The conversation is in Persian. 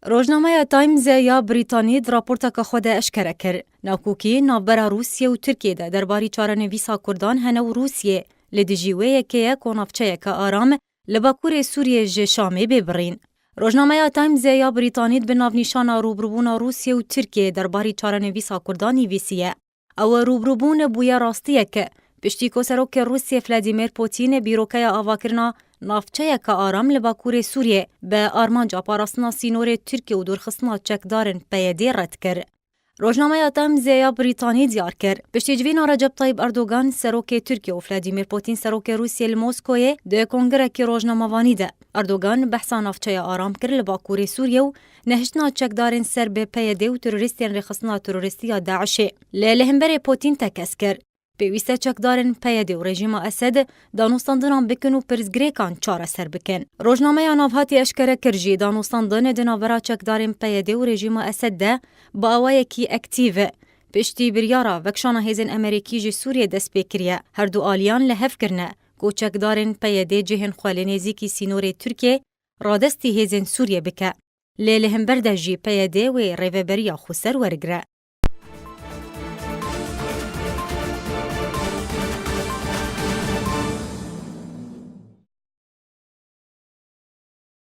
روزنامه تایمز یا بریتانی راپورتک خود اشکره کرد. ناکوکی ناوبرا روسیه و ترکیه ده درباری چارەنویسا کردان هنه و روسیه لدیجیوه که کنافچه که آرام لباکور سوریه ج شامه ببرین. روزنامه تایمز یا بریتانی به ناونیشان روبروبون روسیه و ترکیه درباری چارەنویسا کردان نویسیه. او روبروبون بویا راستیه که پشتی کسروک روسیه ولادیمیر پوتین بیروکه آواکرنا نافچه که آرام لباکور سوریه به آرمانجا پاراستنا سینور ترکیه و دورخستنا چکدارن پیده رد کرد. روزنامه تایمز یا بریتانی دیار کرد پشتی جوینا رجب طیب اردوغان سروک ترکیه و ولادیمیر پوتین سروک روسیه لموسکوی ده کنگره که روزنامه‌وانی ده. اردوغان بحثا نافچه آرام کرد لباکور سوریه و نهشتنا چکدارن سر به پیده و تروریستین رخصنا تروریستی داعشه. لهمبر پوتین تکس کرد. پیوسته چکدارن پیده و رژیم اسد دانوستاندنان بکن و پرزگریکان چاره سر بکن. روزنامه نافهاتی اشکره کرجی دانوستاندن دناورا چکدارن پیده و رژیم اسد ده با اوایکی اکتیو. پشتی بریارا وکشان هیزن امریکی جی سوریه دست بکریه. هر دو آلیان لحف کرنه. گو چکدارن پیده جهن خوالنیزی کی سینور ترکیه رادستی هیزن سوریه بکه. لیله هم برده جی پیده و ریوبریا خسر ورگره.